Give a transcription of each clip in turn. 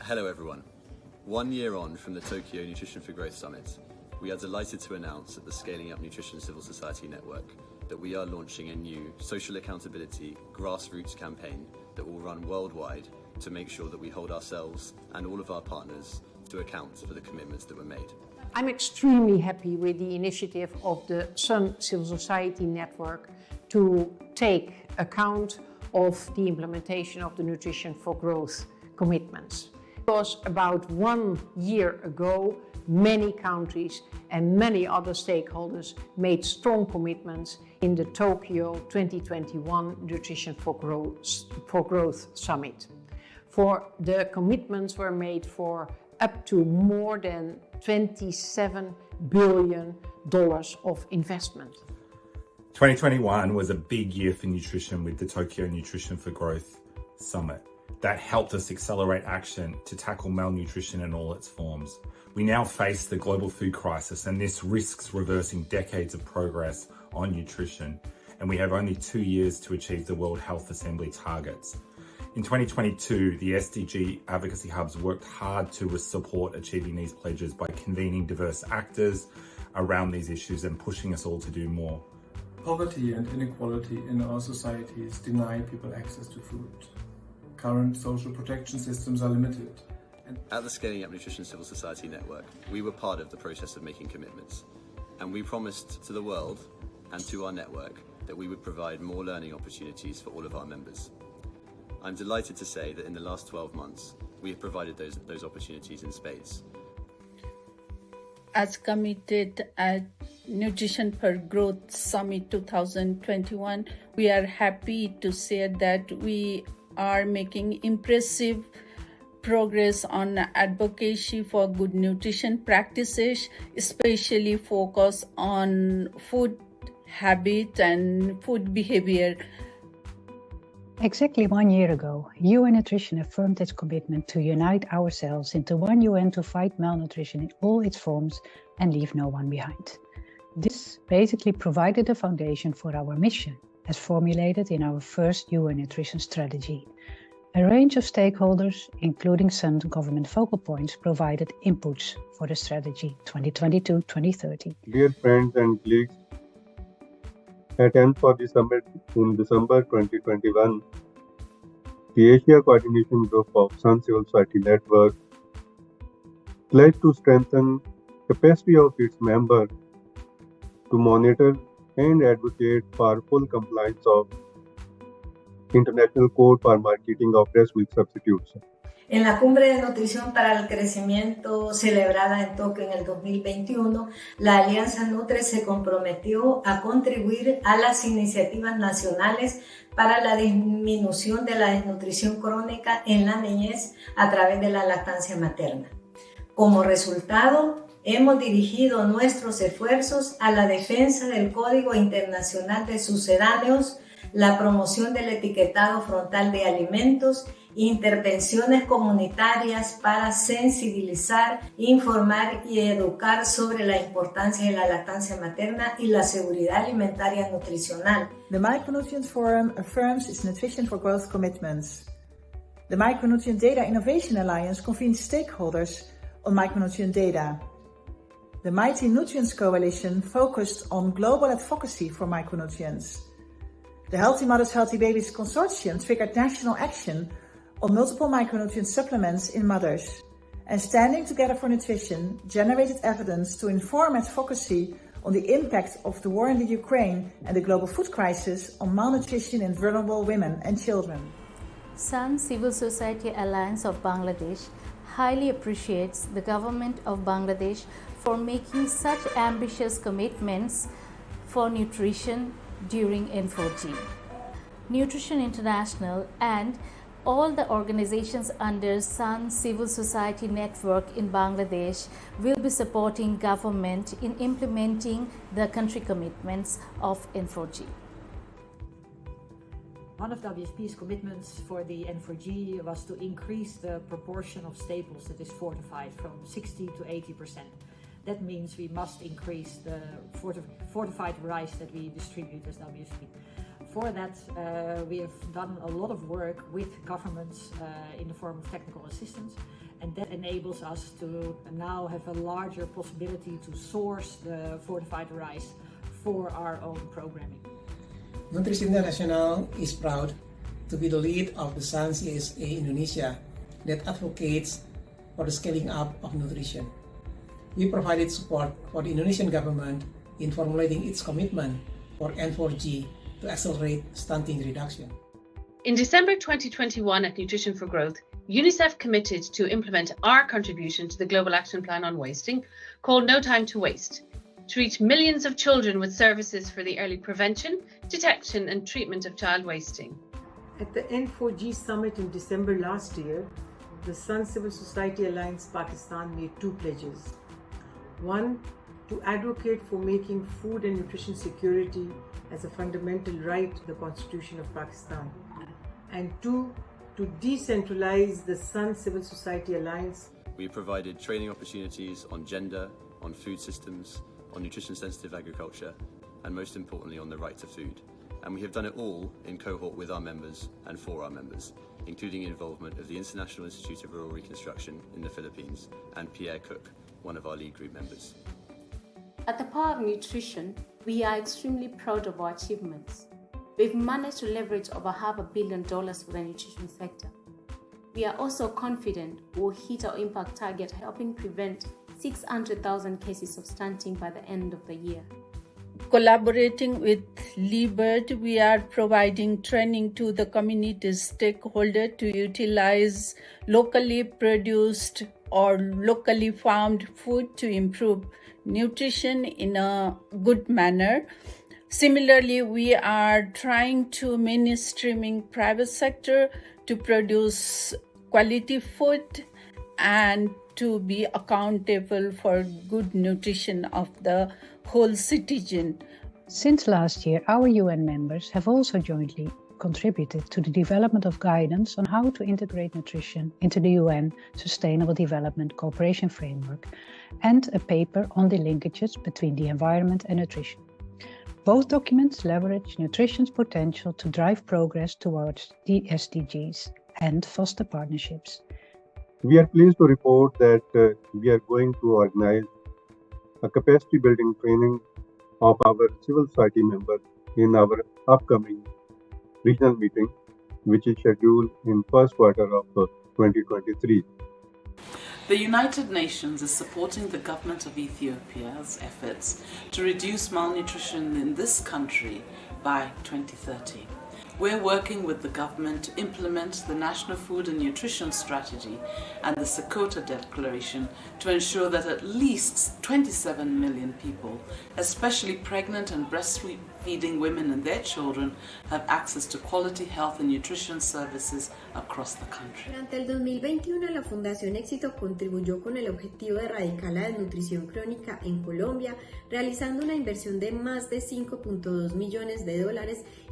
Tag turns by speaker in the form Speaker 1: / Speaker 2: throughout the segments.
Speaker 1: Hello everyone. 1 year on from the Tokyo Nutrition for Growth Summit, we are delighted to announce at the Scaling Up Nutrition Civil Society Network that we are launching a new social accountability grassroots campaign that will run worldwide to make sure that we hold ourselves and all of our partners to account for the commitments that were made.
Speaker 2: I'm extremely happy with the initiative of the Sun Civil Society Network to take account of the implementation of the Nutrition for Growth commitments. Because about 1 year ago, many countries and many other stakeholders made strong commitments in the Tokyo 2021 Nutrition for Growth Summit. The commitments were made for up to more than $27 billion of investment.
Speaker 3: 2021 was a big year for nutrition with the Tokyo Nutrition for Growth Summit. That helped us accelerate action to tackle malnutrition in all its forms. We now face the global food crisis, and this risks reversing decades of progress on nutrition, and we have only 2 years to achieve the World Health Assembly targets. In 2022, the SDG advocacy hubs worked hard to support achieving these pledges by convening diverse actors around these issues and pushing us all to do more.
Speaker 4: Poverty and inequality in our societies deny people access to food. Current social protection systems are limited.
Speaker 1: At the Scaling Up Nutrition Civil Society Network, we were part of the process of making commitments, and we promised to the world and to our network that we would provide more learning opportunities for all of our members. I'm delighted to say that in the last 12 months, we have provided those opportunities in spades.
Speaker 5: As committed at Nutrition for Growth Summit 2021, we are happy to say that we are making impressive progress on advocacy for good nutrition practices, especially focus on food habit and food behavior.
Speaker 6: Exactly 1 year ago, UN Nutrition affirmed its commitment to unite ourselves into one UN to fight malnutrition in all its forms and leave no one behind. This basically provided a foundation for our mission, as formulated in our first UN nutrition strategy. A range of stakeholders, including some government focal points, provided inputs for the strategy 2022-2030.
Speaker 7: Dear friends and colleagues, attend for the summit in December 2021. The Asia Coordination Group of Sun Civil Society Network pledged to strengthen capacity of its members to monitor and advocate for full compliance of International Code for Marketing of Breast Milk Substitutes.
Speaker 8: En la Cumbre de Nutrición para el Crecimiento celebrada en Tokio en el 2021, la Alianza Nutre se comprometió a contribuir a las iniciativas nacionales para la disminución de la desnutrición crónica en la niñez a través de la lactancia materna. Como resultado, hemos dirigido nuestros esfuerzos a la defensa del Código Internacional de Sucedáneos, la promoción del etiquetado frontal de alimentos, intervenciones comunitarias para sensibilizar, informar y educar sobre la importancia de la lactancia materna y la seguridad alimentaria nutricional.
Speaker 9: The Micronutrient Forum affirms its Nutrition for Growth commitments. The Micronutrient Data Innovation Alliance convenes stakeholders on micronutrient data. The Mighty Nutrients Coalition focused on global advocacy for micronutrients. The Healthy Mothers, Healthy Babies Consortium triggered national action on multiple micronutrient supplements in mothers. And Standing Together for Nutrition generated evidence to inform advocacy on the impact of the war in the Ukraine and the global food crisis on malnutrition in vulnerable women and children.
Speaker 10: Sun Civil Society Alliance of Bangladesh highly appreciates the government of Bangladesh for making such ambitious commitments for nutrition during N4G. Nutrition International and all the organizations under Sun Civil Society Network in Bangladesh will be supporting government in implementing the country commitments of N4G.
Speaker 11: One of WFP's commitments for the N4G was to increase the proportion of staples that is fortified from 60 to 80%. That means we must increase the fortified rice that we distribute as WFP. For that, we have done a lot of work with governments in the form of technical assistance, and that enables us to now have a larger possibility to source the fortified rice for our own programming.
Speaker 12: Nutrisi International is proud to be the lead of the SUN CSA Indonesia that advocates for the scaling up of nutrition. We provided support for the Indonesian government in formulating its commitment for N4G to accelerate stunting reduction.
Speaker 13: In December 2021 at Nutrition for Growth, UNICEF committed to implement our contribution to the Global Action Plan on Wasting, called No Time to Waste, to reach millions of children with services for the early prevention, detection and treatment of child wasting.
Speaker 14: At the N4G summit in December last year, the SUN Civil Society Alliance Pakistan made two pledges. One, to advocate for making food and nutrition security as a fundamental right to the Constitution of Pakistan. And two, to decentralize the SUN Civil Society Alliance.
Speaker 1: We provided training opportunities on gender, on food systems, on nutrition-sensitive agriculture, and most importantly on the right to food. And we have done it all in cohort with our members and for our members, including involvement of the International Institute of Rural Reconstruction in the Philippines and Pierre Cook, one of our lead group members.
Speaker 10: At the Power of Nutrition, we are extremely proud of our achievements. We've managed to leverage over $500 million for the nutrition sector. We are also confident we'll hit our impact target, helping prevent 600,000 cases of stunting by the end of the year.
Speaker 5: Collaborating with Liebert, we are providing training to the community stakeholders to utilize locally produced or locally farmed food to improve nutrition in a good manner. Similarly, we are trying to mainstreaming private sector to produce quality food and to be accountable for good nutrition of the whole citizen.
Speaker 6: Since last year, our UN members have also jointly contributed to the development of guidance on how to integrate nutrition into the UN Sustainable Development Cooperation Framework and a paper on the linkages between the environment and nutrition. Both documents leverage nutrition's potential to drive progress towards the SDGs and foster partnerships.
Speaker 7: We are pleased to report that we are going to organize a capacity building training of our civil society members in our upcoming regional meeting, which is scheduled in first quarter of 2023.
Speaker 15: The United Nations is supporting the government of Ethiopia's efforts to reduce malnutrition in this country by 2030. We're working with the government to implement the National Food and Nutrition Strategy and the Sakota Declaration to ensure that at least 27 million people, especially pregnant and breastfeeding women and their children, have access to quality health and nutrition services across the country.
Speaker 16: Durante el 2021, la Fundación Éxito contribuyó con el objetivo de erradicar la desnutrición crónica en Colombia, realizando una inversión de más de $5.2 millones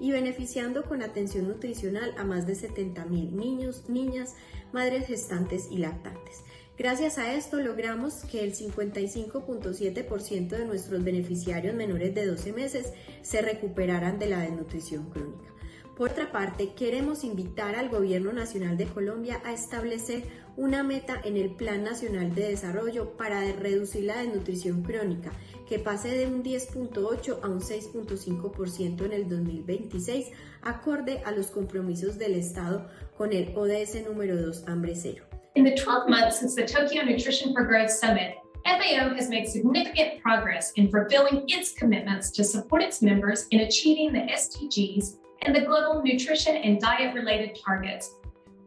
Speaker 16: y beneficiando con atención nutricional a más de 70,000 niños, niñas, madres gestantes y lactantes. Gracias a esto logramos que el 55.7% de nuestros beneficiarios menores de 12 meses se recuperaran de la desnutrición crónica. Por otra parte, queremos invitar al Gobierno Nacional de Colombia a establecer una meta en el Plan Nacional de Desarrollo para reducir la desnutrición crónica, que pase de un 10.8 a un 6.5% en el 2026, acorde a los compromisos del Estado con el ODS número 2, Hambre Cero.
Speaker 17: In the 12 months since the Tokyo Nutrition for Growth Summit, FAO has made significant progress in fulfilling its commitments to support its members in achieving the SDGs and the global nutrition and diet-related targets.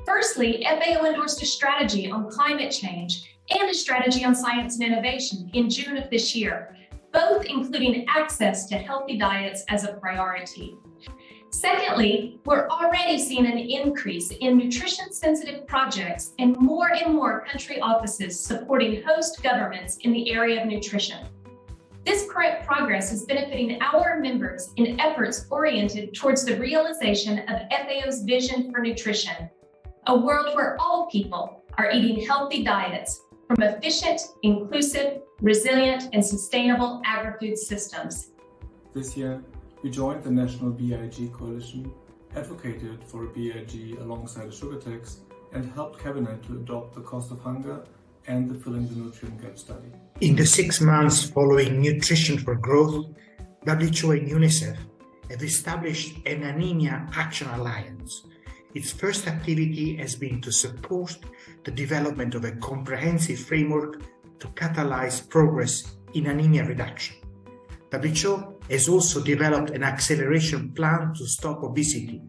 Speaker 17: Firstly, FAO endorsed a strategy on climate change and a strategy on science and innovation in June of this year, both including access to healthy diets as a priority. Secondly, we're already seeing an increase in nutrition-sensitive projects and more country offices supporting host governments in the area of nutrition. This current progress is benefiting our members in efforts oriented towards the realization of FAO's vision for nutrition, a world where all people are eating healthy diets from efficient, inclusive, resilient, and sustainable agri-food systems.
Speaker 4: This year, We joined the National BIG Coalition, advocated for a BIG alongside a sugar tax, and helped Cabinet to adopt the cost of hunger and the Filling the Nutrient Gap study.
Speaker 18: In the 6 months following Nutrition for Growth, WHO and UNICEF have established an Anemia Action Alliance. Its first activity has been to support the development of a comprehensive framework to catalyze progress in anemia reduction. WHO has also developed an acceleration plan to stop obesity.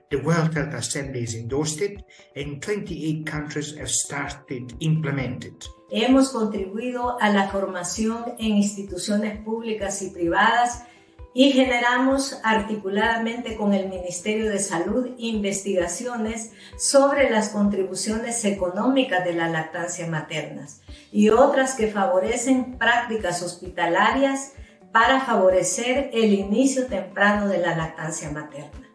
Speaker 18: The World Health Assembly has endorsed it, and 28 countries have started implementing it.
Speaker 8: Hemos contribuido a la formación en instituciones públicas y privadas y generamos articuladamente con el Ministerio de Salud investigaciones sobre las contribuciones económicas de la lactancia maternas y otras que favorecen prácticas hospitalarias para favorecer el inicio temprano de la lactancia materna.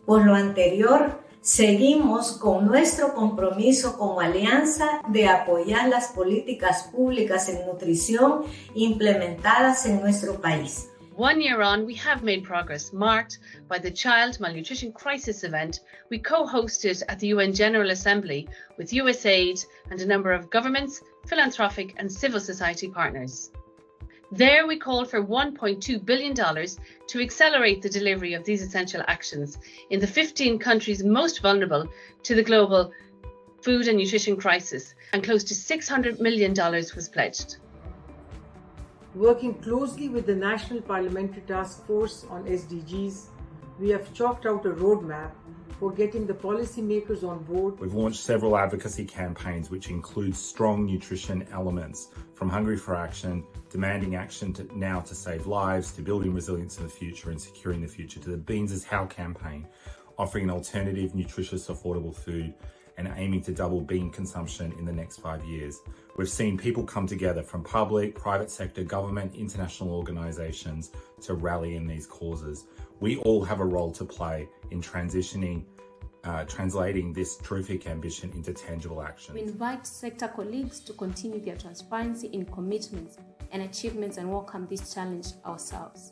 Speaker 8: Por lo anterior, seguimos con nuestro compromiso como alianza de apoyar las políticas públicas en nutrición implementadas en nuestro país.
Speaker 13: 1 year on, we have made progress, marked by the Child Malnutrition Crisis event we co-hosted at the UN General Assembly with USAID and a number of governments, philanthropic and civil society partners. There we called for $1.2 billion to accelerate the delivery of these essential actions in the 15 countries most vulnerable to the global food and nutrition crisis, and close to $600 million was pledged.
Speaker 14: Working closely with the National Parliamentary Task Force on SDGs, we have chalked out a roadmap for getting the policymakers on board.
Speaker 3: We've launched several advocacy campaigns which include strong nutrition elements, from Hungry for Action, demanding action now to save lives, to building resilience in the future and securing the future, to the Beans is How campaign, offering an alternative, nutritious, affordable food and aiming to double bean consumption in the next 5 years. We've seen people come together from public, private sector, government, international organisations to rally in these causes. We all have a role to play in translating this terrific ambition into tangible action.
Speaker 19: We invite sector colleagues to continue their transparency in commitments and achievements and welcome this challenge ourselves.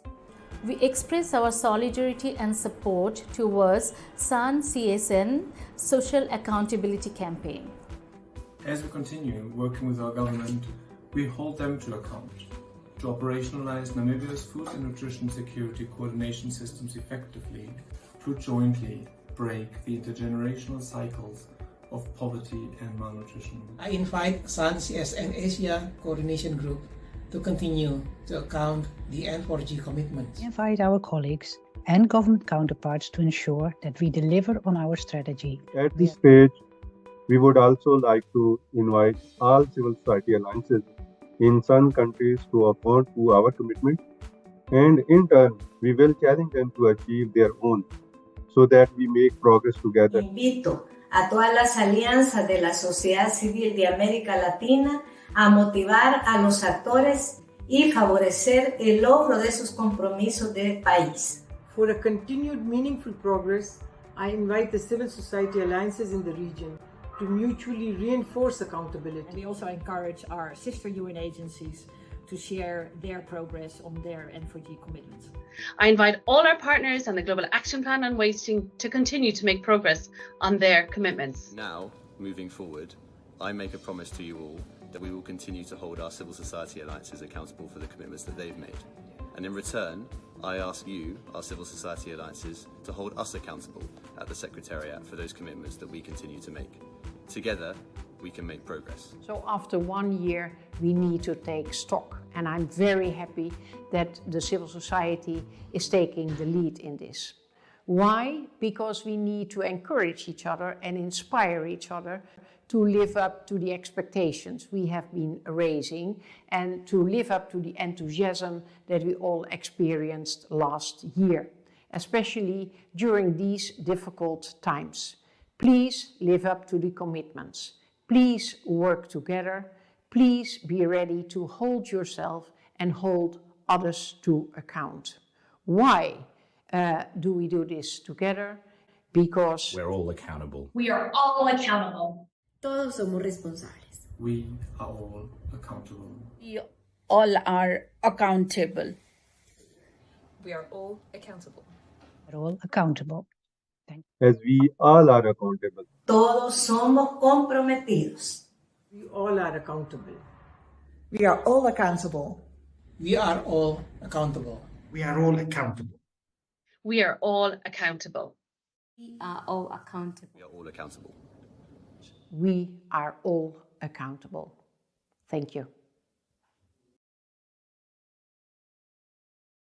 Speaker 10: We express our solidarity and support towards SAN CSN Social Accountability Campaign.
Speaker 4: As we continue working with our government, we hold them to account to operationalize Namibia's food and nutrition security coordination systems effectively to jointly break the intergenerational cycles of poverty and malnutrition.
Speaker 12: I invite SAN CSN Asia Coordination Group to continue to account the N4G commitment.
Speaker 6: We invite our colleagues and government counterparts to ensure that we deliver on our strategy.
Speaker 7: At this stage, we would also like to invite all civil society alliances in some countries to uphold to our commitment, and in turn, we will challenge them to achieve their own, so that we make progress together.
Speaker 8: Invito a todas las alianzas de la sociedad civil de América Latina a motivar a los actores y favorecer el logro de sus compromisos de país.
Speaker 14: For a continued meaningful progress, I invite the civil society alliances in the region to mutually reinforce accountability.
Speaker 11: And we also encourage our sister UN agencies to share their progress on their N4G commitments.
Speaker 13: I invite all our partners on the Global Action Plan on Wasting to continue to make progress on their commitments.
Speaker 1: Now, moving forward, I make a promise to you all that we will continue to hold our civil society alliances accountable for the commitments that they've made. And in return, I ask you, our civil society alliances, to hold us accountable at the Secretariat for those commitments that we continue to make. Together, we can make progress.
Speaker 2: So after 1 year, we need to take stock. And I'm very happy that the civil society is taking the lead in this. Why? Because we need to encourage each other and inspire each other to live up to the expectations we have been raising and to live up to the enthusiasm that we all experienced last year, especially during these difficult times. Please live up to the commitments. Please work together. Please be ready to hold yourself and hold others to account. Why do we do this together? Because
Speaker 3: we're all accountable.
Speaker 17: We are all accountable.
Speaker 16: Todos somos responsables.
Speaker 4: We are all accountable.
Speaker 5: We all are accountable.
Speaker 20: We are all accountable.
Speaker 6: We're all accountable.
Speaker 7: As we all are accountable.
Speaker 8: Todos somos comprometidos.
Speaker 14: We all are accountable.
Speaker 9: We are all accountable.
Speaker 12: We are all accountable.
Speaker 18: We are all accountable.
Speaker 13: We are all accountable.
Speaker 19: We are all accountable.
Speaker 1: We are all accountable.
Speaker 2: We are all accountable. Thank you.